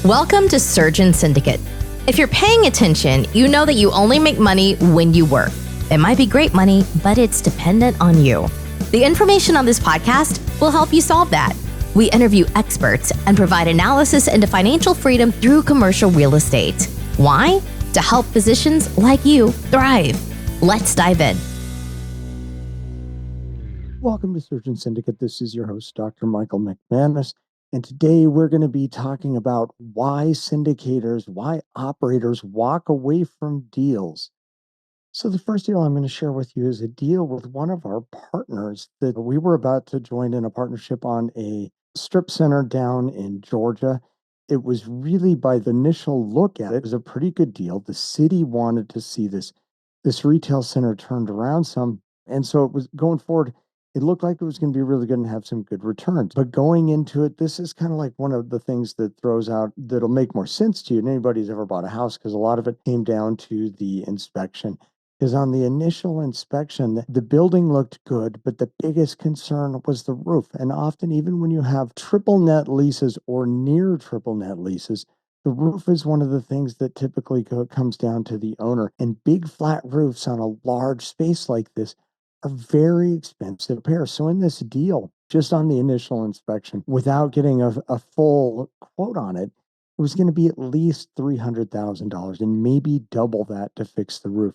Welcome to Surgeon Syndicate. If you're paying attention, you know that you only make money when you work. It might be great money, but it's dependent on you. The information on this podcast will help you solve that. We interview experts and provide analysis into financial freedom through commercial real estate. Why? To help physicians like you thrive. Let's dive in. Welcome to Surgeon Syndicate. This is your host, Dr. Michael McManus. And today we're going to be talking about why syndicators, why operators walk away from deals. So the first deal I'm going to share with you is a deal with one of our partners that we were about to join in a partnership on a strip center down in Georgia. It was really, by the initial look at it, was a pretty good deal. The city wanted to see this retail center turned around some. And so it was going forward. It looked like it was going to be really good and have some good returns. But going into it, this is kind of like one of the things that throws out that'll make more sense to you than anybody's ever bought a house, because a lot of it came down to the inspection. Because on the initial inspection, the building looked good, but the biggest concern was the roof. And often, even when you have triple net leases or near triple net leases, the roof is one of the things that typically comes down to the owner. And big flat roofs on a large space like this are very expensive repairs. So in this deal, just on the initial inspection, without getting a full quote on it, it was going to be at least $300,000 and maybe double that to fix the roof.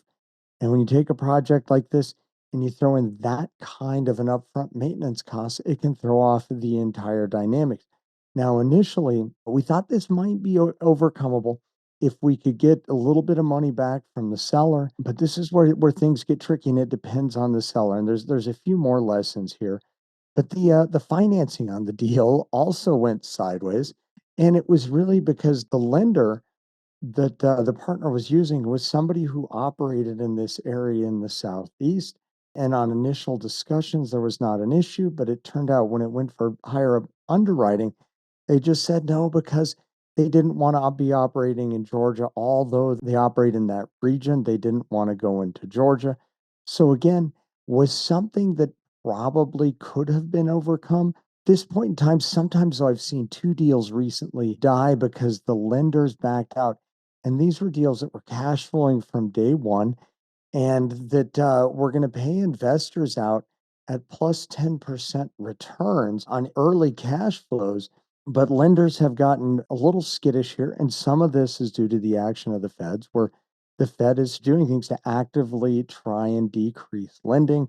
And when you take a project like this and you throw in that kind of an upfront maintenance cost, it can throw off the entire dynamics. Now, initially, we thought this might be overcomable if we could get a little bit of money back from the seller, but this is where things get tricky, and it depends on the seller. And there's a few more lessons here. But the financing on the deal also went sideways, and it was really because the lender that the partner was using was somebody who operated in this area in the southeast. And on initial discussions, there was not an issue, but it turned out when it went for higher up underwriting, they just said no because they didn't want to be operating in Georgia. Although they operate in that region, they didn't want to go into Georgia. So again, was something that probably could have been overcome. This point in time, sometimes though, I've seen two deals recently die because the lenders backed out. And these were deals that were cash flowing from day one, and that were going to pay investors out at plus 10% returns on early cash flows. But lenders have gotten a little skittish here. And some of this is due to the action of the feds, where the Fed is doing things to actively try and decrease lending.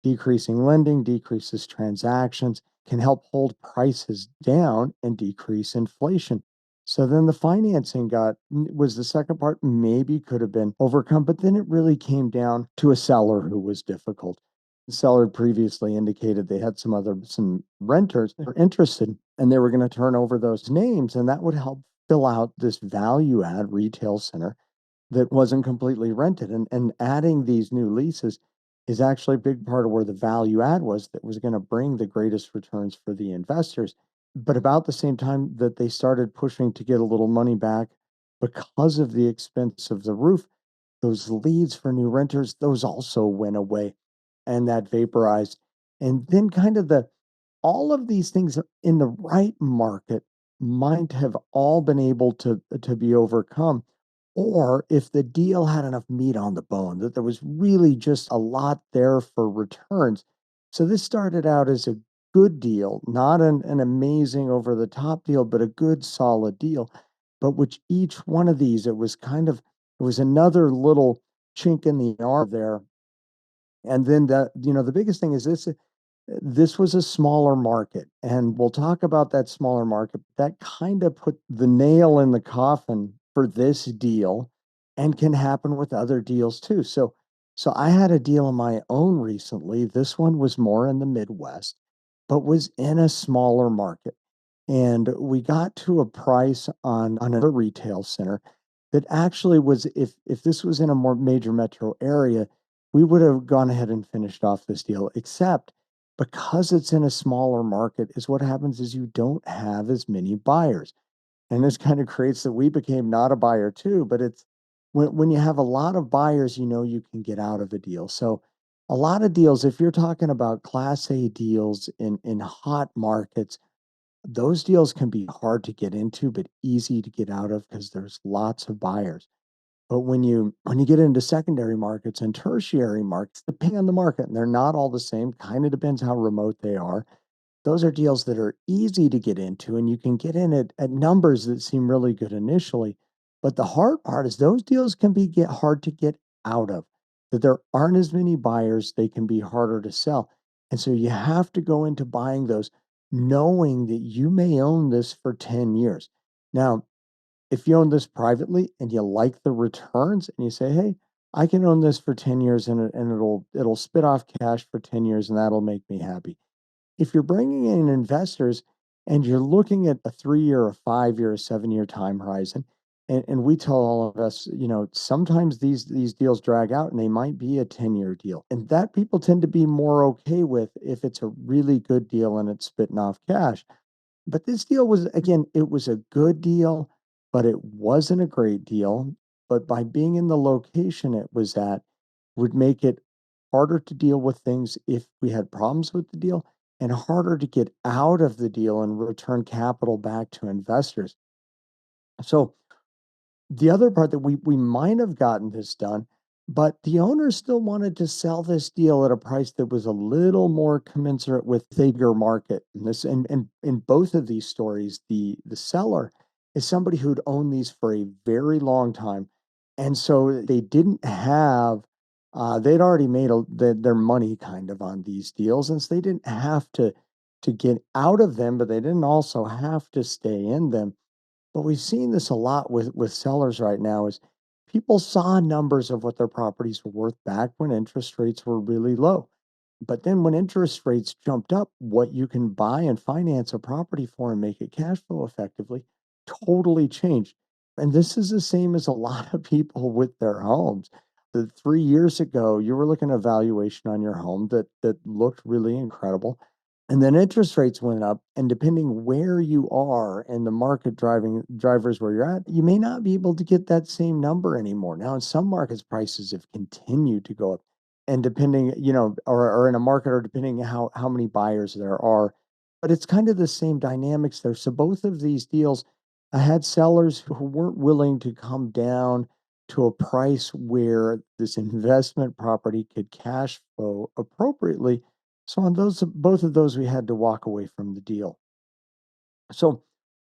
Decreasing lending decreases transactions, can help hold prices down and decrease inflation. So then the financing was the second part, maybe could have been overcome, but then it really came down to a seller who was difficult. The seller had previously indicated they had some renters that were interested, and they were going to turn over those names, and that would help fill out this value add retail center that wasn't completely rented. And adding these new leases is actually a big part of where the value add was that was going to bring the greatest returns for the investors. But about the same time that they started pushing to get a little money back because of the expense of the roof, those leads for new renters, those also went away and that vaporized. And then kind of all of these things in the right market might have all been able to be overcome. Or if the deal had enough meat on the bone, that there was really just a lot there for returns. So this started out as a good deal, not an amazing over the top deal, but a good solid deal. But which each one of these, it was another little chink in the armor there. And then the biggest thing is this was a smaller market, and we'll talk about that smaller market. That kind of put the nail in the coffin for this deal, and can happen with other deals too. So I had a deal of my own recently. This one was more in the Midwest, but was in a smaller market. And we got to a price on another retail center that actually was, if this was in a more major metro area, we would have gone ahead and finished off this deal, except because it's in a smaller market, is what happens is you don't have as many buyers. And this kind of creates that we became not a buyer too, but it's when you have a lot of buyers, you can get out of a deal. So a lot of deals, if you're talking about class A deals in hot markets, Those deals can be hard to get into, but easy to get out of because there's lots of buyers. But when you get into secondary markets and tertiary markets, depending on the market, and they're not all the same, kind of depends how remote they are. Those are deals that are easy to get into, and you can get in at numbers that seem really good initially. But the hard part is those deals can be get hard to get out of. That there aren't as many buyers, they can be harder to sell. And so you have to go into buying those knowing that you may own this for 10 years. Now, if you own this privately and you like the returns and you say, "Hey, I can own this for 10 years and it'll spit off cash for 10 years and that'll make me happy." If you're bringing in investors and you're looking at a 3 year, a 5 year, a 7 year time horizon, and we tell all of us, sometimes these deals drag out and they might be a 10-year deal. And that people tend to be more okay with if it's a really good deal and it's spitting off cash. But this deal was, again, it was a good deal, but it wasn't a great deal. But by being in the location it was at, would make it harder to deal with things if we had problems with the deal and harder to get out of the deal and return capital back to investors. So the other part that we might have gotten this done, but the owner still wanted to sell this deal at a price that was a little more commensurate with the bigger market. And this and in both of these stories, the seller is somebody who'd owned these for a very long time. And so they didn't have they'd already made their money kind of on these deals. And so they didn't have to get out of them, but they didn't also have to stay in them. But we've seen this a lot with sellers right now is people saw numbers of what their properties were worth back when interest rates were really low. But then when interest rates jumped up, what you can buy and finance a property for and make it cash flow effectively totally changed. And this is the same as a lot of people with their homes. The 3 years ago, you were looking at a valuation on your home that looked really incredible. And then interest rates went up, and depending where you are and the market drivers where you're at, you may not be able to get that same number anymore. Now, in some markets, prices have continued to go up. And depending, or in a market, or depending how many buyers there are. But it's kind of the same dynamics there. So both of these deals, I had sellers who weren't willing to come down to a price where this investment property could cash flow appropriately, so on those both of those, we had to walk away from the deal. So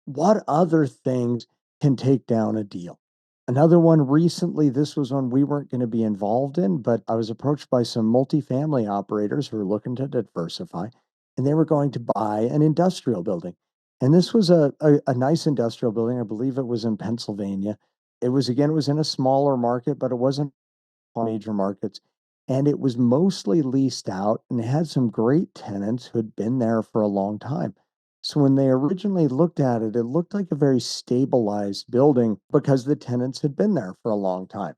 what other things can take down a deal? Another one recently, this was one we weren't going to be involved in, but I was approached by some multifamily operators who were looking to diversify, and they were going to buy an industrial building. And this was a nice industrial building. I believe it was in Pennsylvania. It was in a smaller market, but it wasn't major markets. And it was mostly leased out and it had some great tenants who had been there for a long time. So when they originally looked at it, it looked like a very stabilized building because the tenants had been there for a long time.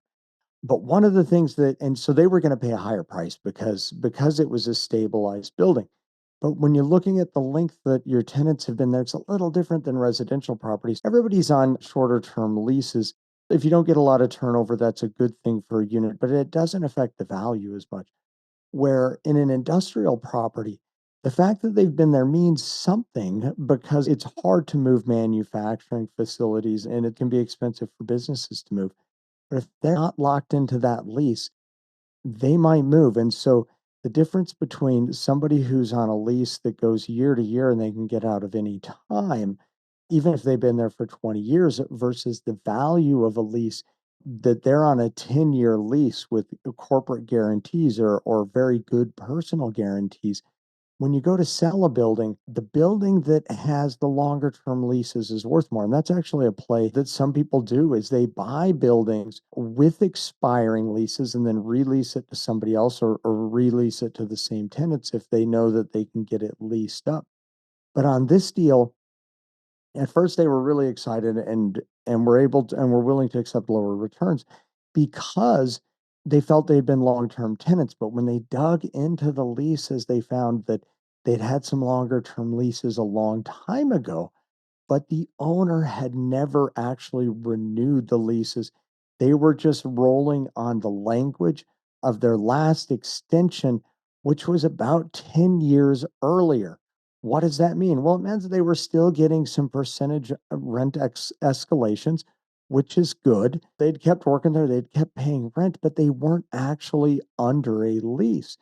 But one of the things and so they were going to pay a higher price because it was a stabilized building. But when you're looking at the length that your tenants have been there, it's a little different than residential properties. Everybody's on shorter term leases. If you don't get a lot of turnover, that's a good thing for a unit, but it doesn't affect the value as much. Where in an industrial property, the fact that they've been there means something because it's hard to move manufacturing facilities and it can be expensive for businesses to move. But if they're not locked into that lease, they might move. And so the difference between somebody who's on a lease that goes year to year and they can get out of any time, even if they've been there for 20 years, versus the value of a lease that they're on a 10-year lease with corporate guarantees or very good personal guarantees. When you go to sell a building, the building that has the longer term leases is worth more. And that's actually a play that some people do is they buy buildings with expiring leases and then release it to somebody else or release it to the same tenants if they know that they can get it leased up. But on this deal, at first they were really excited and were able to and were willing to accept lower returns because they felt they'd been long-term tenants. But when they dug into the leases, they found that they'd had some longer term leases a long time ago, but the owner had never actually renewed the leases. They were just rolling on the language of their last extension, which was about 10 years earlier. What does that mean? Well, it means they were still getting some percentage rent escalations, which is good. They'd kept working there, they'd kept paying rent, but they weren't actually under a lease.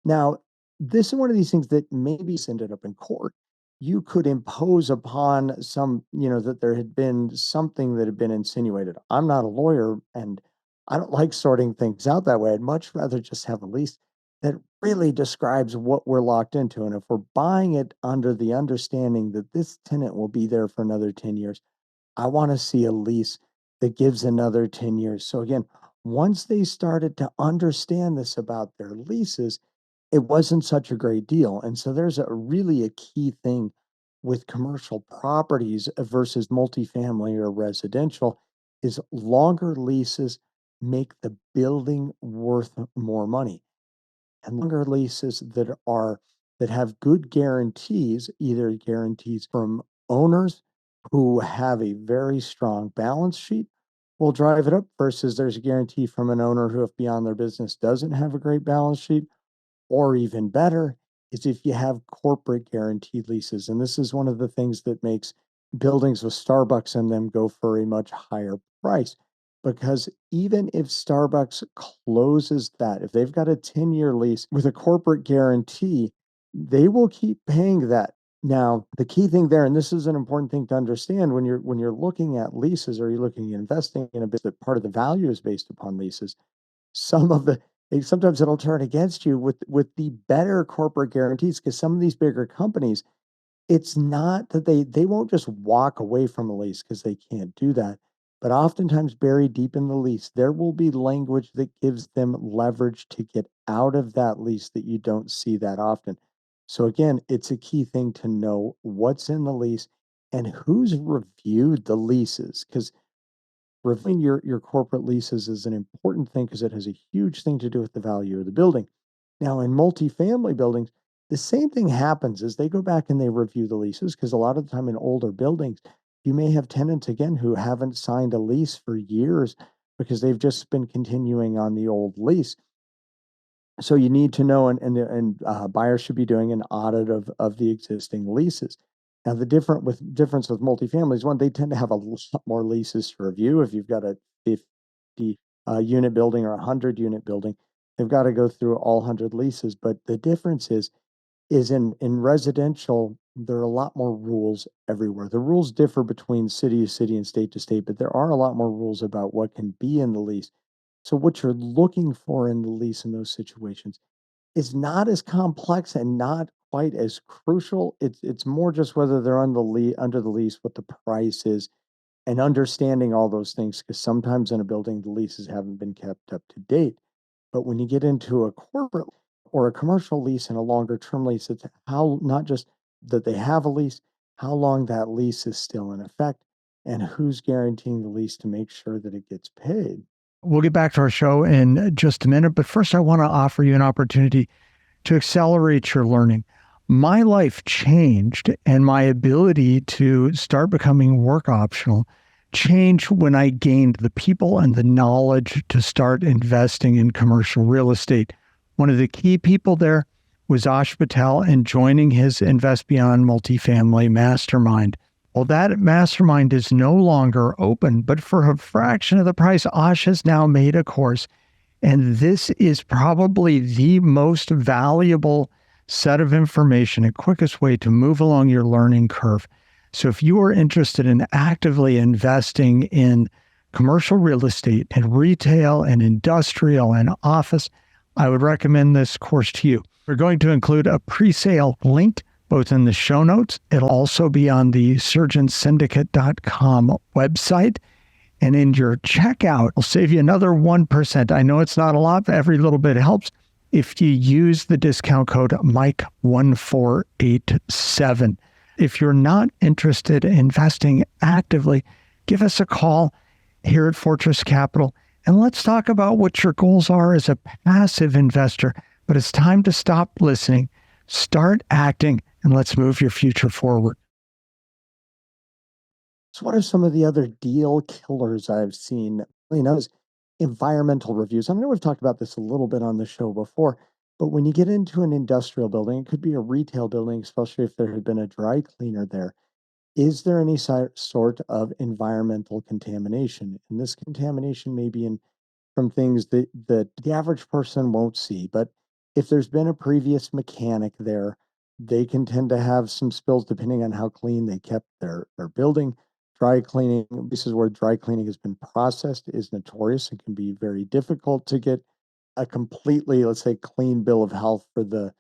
Now, this is one of these things that maybe ended up in court. You could impose upon some, that there had been something that had been insinuated. I'm not a lawyer and I don't like sorting things out that way. I'd much rather just have a lease that really describes what we're locked into. And if we're buying it under the understanding that this tenant will be there for another 10 years, I want to see a lease that gives another 10 years. So again, once they started to understand this about their leases, it wasn't such a great deal. And so there's a key thing with commercial properties versus multifamily or residential is longer leases make the building worth more money, and longer leases that have good guarantees, either guarantees from owners who have a very strong balance sheet, will drive it up versus there's a guarantee from an owner who, if beyond their business, doesn't have a great balance sheet, or even better is if you have corporate guaranteed leases. And this is one of the things that makes buildings with Starbucks in them go for a much higher price. Because even if Starbucks closes that, if they've got a 10-year lease with a corporate guarantee, they will keep paying that. Now, the key thing there, and this is an important thing to understand when you're looking at leases or you're looking at investing in a business, that part of the value is based upon leases. Some of the Sometimes it'll turn against you with the better corporate guarantees, because some of these bigger companies, it's not that they won't just walk away from a lease because they can't do that. But oftentimes buried deep in the lease, there will be language that gives them leverage to get out of that lease that you don't see that often. So again, it's a key thing to know what's in the lease and who's reviewed the leases, because reviewing your corporate leases is an important thing because it has a huge thing to do with the value of the building. Now, in multifamily buildings, the same thing happens as they go back and they review the leases, because a lot of the time in older buildings, you may have tenants again who haven't signed a lease for years because they've just been continuing on the old lease. So you need to know, and buyers should be doing an audit of the existing leases. Now, the difference with multifamilies, one, they tend to have a lot more leases to review. If you've got a 50 unit building or a 100 unit building, they've got to go through all 100 leases. But the difference is in residential, there are a lot more rules everywhere. The rules differ between city to city and state to state, but there are a lot more rules about what can be in the lease. So what you're looking for in the lease in those situations is not as complex and not quite as crucial. It's more just whether they're on the under the lease, what the price is, and understanding all those things. Because sometimes in a building, the leases haven't been kept up to date. But when you get into a corporate or a commercial lease and a longer term lease, it's how, not just that they have a lease, how long that lease is still in effect, and who's guaranteeing the lease to make sure that it gets paid. We'll get back to our show in just a minute, but first I want to offer you an opportunity to accelerate your learning. My life changed, and my ability to start becoming work optional changed when I gained the people and the knowledge to start investing in commercial real estate. One of the key people there was Ash Patel, and joining his Invest Beyond Multifamily Mastermind. Well, that mastermind is no longer open, but for a fraction of the price, Ash has now made a course. And this is probably the most valuable set of information and quickest way to move along your learning curve. So if you are interested in actively investing in commercial real estate and retail and industrial and office, I would recommend this course to you. We're going to include a pre-sale link both in the show notes. It'll also be on the surgeonsyndicate.com website. And in your checkout, it'll save you another 1%. I know it's not a lot, but every little bit helps if you use the discount code Mike1487. If you're not interested in investing actively, give us a call here at Fortress Capital, and let's talk about what your goals are as a passive investor. But it's time to stop listening, start acting, and let's move your future forward. So what are some of the other deal killers I've seen? Is environmental reviews. I know we've talked about this a little bit on the show before, But when you get into an industrial building, it could be a retail building, especially if there had been a dry cleaner there. Is there any sort of environmental contamination? And this contamination may be from things that the average person won't see. But if there's been a previous mechanic there, they can tend to have some spills depending on how clean they kept their building. Dry cleaning, this is where dry cleaning has been processed, is notorious. It can be very difficult to get a completely, let's say, clean bill of health for the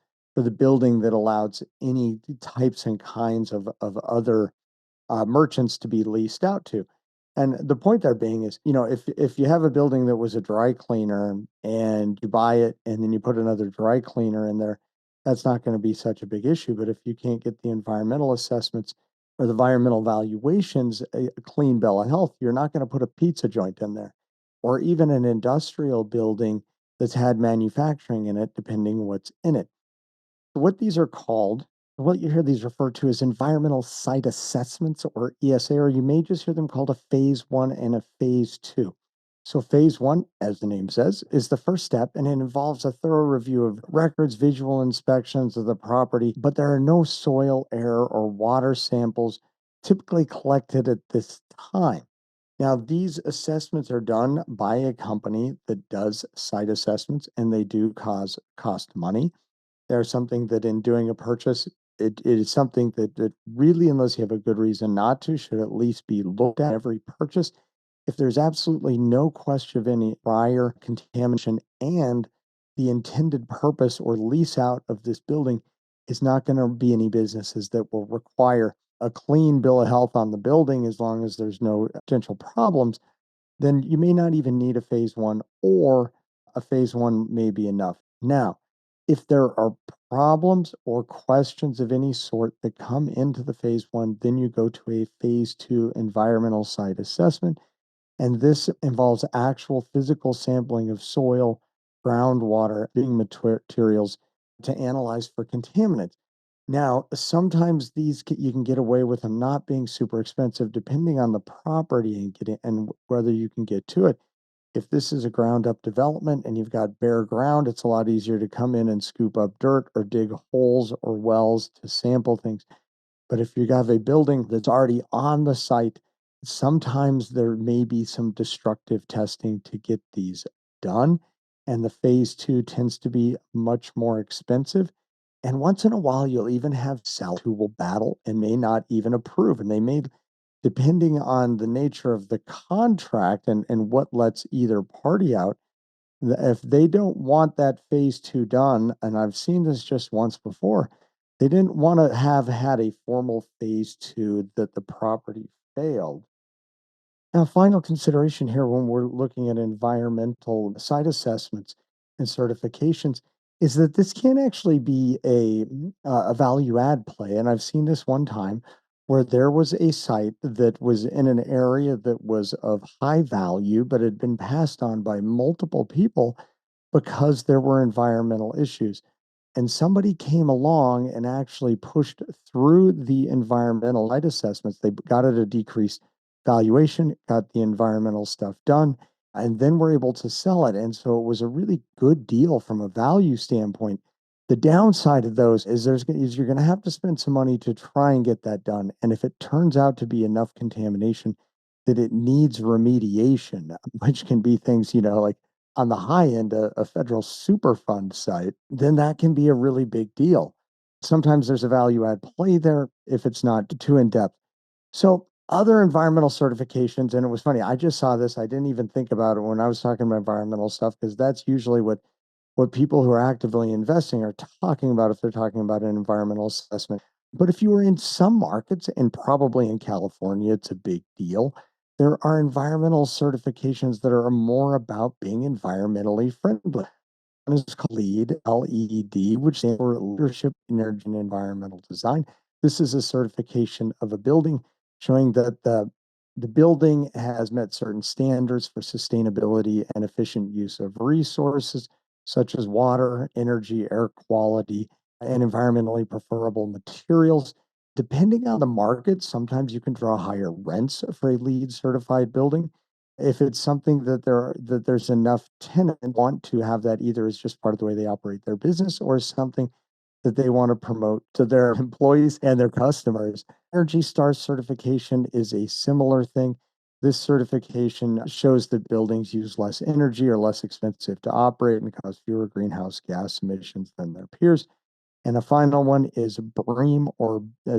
building that allows any types and kinds of other merchants to be leased out to. And the point there being is, if you have a building that was a dry cleaner and you buy it and then you put another dry cleaner in there, that's not going to be such a big issue. But if you can't get the environmental assessments or the environmental valuations, a clean bill of health, you're not going to put a pizza joint in there or even an industrial building that's had manufacturing in it, depending what's in it. What these are called, what you hear these referred to as environmental site assessments or ESA, or you may just hear them called a phase one and a phase two. So, phase one, as the name says, is the first step and it involves a thorough review of records, visual inspections of the property, but there are no soil, air, or water samples typically collected at this time. Now, these assessments are done by a company that does site assessments and they do cost money. They're something that in doing a purchase, it is something that really, unless you have a good reason not to, should at least be looked at every purchase. If there's absolutely no question of any prior contamination and the intended purpose or lease out of this building is not going to be any businesses that will require a clean bill of health on the building as long as there's no potential problems, then you may not even need a phase one, or a phase one may be enough. Now, if there are problems or questions of any sort that come into the phase one, then you go to a phase two environmental site assessment. And this involves actual physical sampling of soil, groundwater, building materials to analyze for contaminants. Now, sometimes you can get away with them not being super expensive, depending on the property and whether you can get to it. If this is a ground up development and you've got bare ground, it's a lot easier to come in and scoop up dirt or dig holes or wells to sample things. But if you have a building that's already on the site, sometimes there may be some destructive testing to get these done. And the phase two tends to be much more expensive. And once in a while, you'll even have sellers who will battle and may not even approve. And they may, depending on the nature of the contract and what lets either party out, if they don't want that phase two done, and I've seen this just once before, they didn't want to have had a formal phase two that the property failed. Now, final consideration here when we're looking at environmental site assessments and certifications is that this can actually be a value add play. And I've seen this one time where there was a site that was in an area that was of high value, but had been passed on by multiple people because there were environmental issues. And somebody came along and actually pushed through the environmental site assessments. They got at a decreased valuation, got the environmental stuff done, and then were able to sell it. And so it was a really good deal from a value standpoint. The downside of those is you're going to have to spend some money to try and get that done. And if it turns out to be enough contamination that it needs remediation, which can be things, like on the high end, a federal Superfund site, then that can be a really big deal. Sometimes there's a value add play there if it's not too in depth. So, other environmental certifications, and it was funny, I just saw this. I didn't even think about it when I was talking about environmental stuff, because that's usually what people who are actively investing are talking about if they're talking about an environmental assessment. But if you were in some markets, and probably in California, it's a big deal. There are environmental certifications that are more about being environmentally friendly. One is called LEED, LEED, which stands for Leadership in Energy and Environmental Design. This is a certification of a building showing that the building has met certain standards for sustainability and efficient use of resources, such as water, energy, air quality, and environmentally preferable materials. Depending on the market, sometimes you can draw higher rents for a LEED certified building. If it's something that there's enough tenants want to have that either as just part of the way they operate their business or something that they want to promote to their employees and their customers. Energy Star certification is a similar thing. This certification shows that buildings use less energy, are less expensive to operate, and cause fewer greenhouse gas emissions than their peers. And a final one is BREEAM,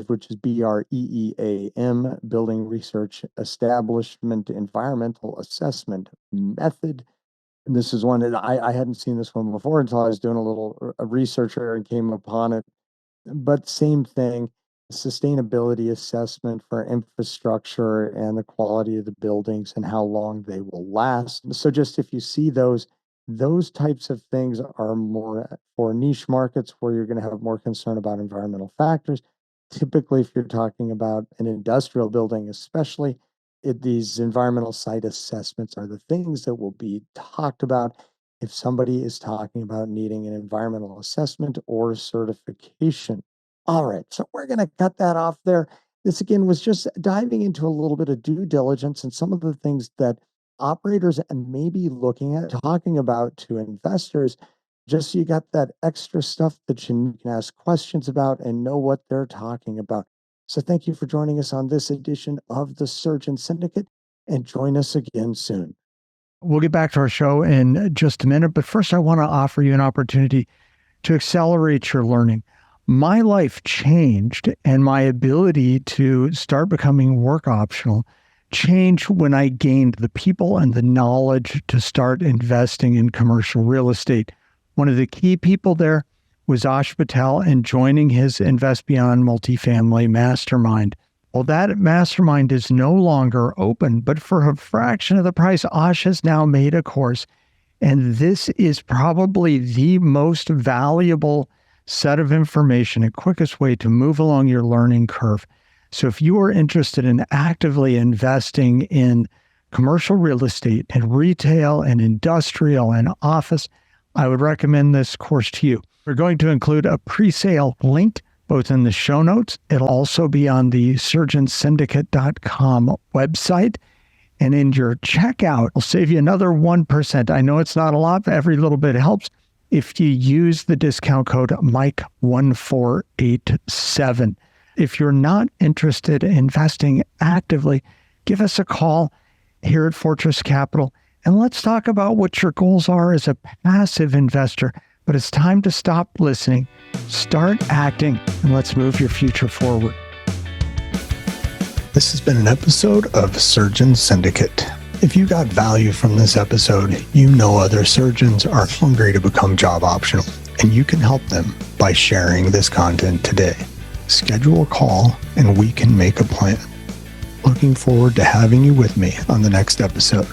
which is BREEAM, Building Research Establishment Environmental Assessment Method. And this is one that I hadn't seen this one before until I was doing a little research and came upon it. But same thing, sustainability assessment for infrastructure and the quality of the buildings and how long they will last. So just if you see those types of things are more for niche markets where you're going to have more concern about environmental factors. Typically, if you're talking about an industrial building, especially, these environmental site assessments are the things that will be talked about if somebody is talking about needing an environmental assessment or certification. All right, so we're going to cut that off there. This again was just diving into a little bit of due diligence and some of the things that operators and maybe looking at talking about to investors, just so you got that extra stuff that you can ask questions about and know what they're talking about. So thank you for joining us on this edition of the Surgeon Syndicate, and join us again soon. We'll get back to our show in just a minute, but first I want to offer you an opportunity to accelerate your learning. My life changed, and my ability to start becoming work optional changed when I gained the people and the knowledge to start investing in commercial real estate. One of the key people there was Ash Patel and joining his Invest Beyond Multifamily Mastermind. Well, that mastermind is no longer open, but for a fraction of the price, Ash has now made a course. And this is probably the most valuable set of information and quickest way to move along your learning curve. So if you are interested in actively investing in commercial real estate and retail and industrial and office, I would recommend this course to you. We're going to include a pre-sale link both in the show notes. It'll also be on the surgeonsyndicate.com website. And in your checkout, it'll save you another 1%. I know it's not a lot, but every little bit helps if you use the discount code Mike1487. If you're not interested in investing actively, give us a call here at Fortress Capital, and let's talk about what your goals are as a passive investor. But it's time to stop listening, start acting, and let's move your future forward. This has been an episode of Surgeon Syndicate. If you got value from this episode, you know other surgeons are hungry to become job optional, and you can help them by sharing this content today. Schedule a call and we can make a plan. Looking forward to having you with me on the next episode.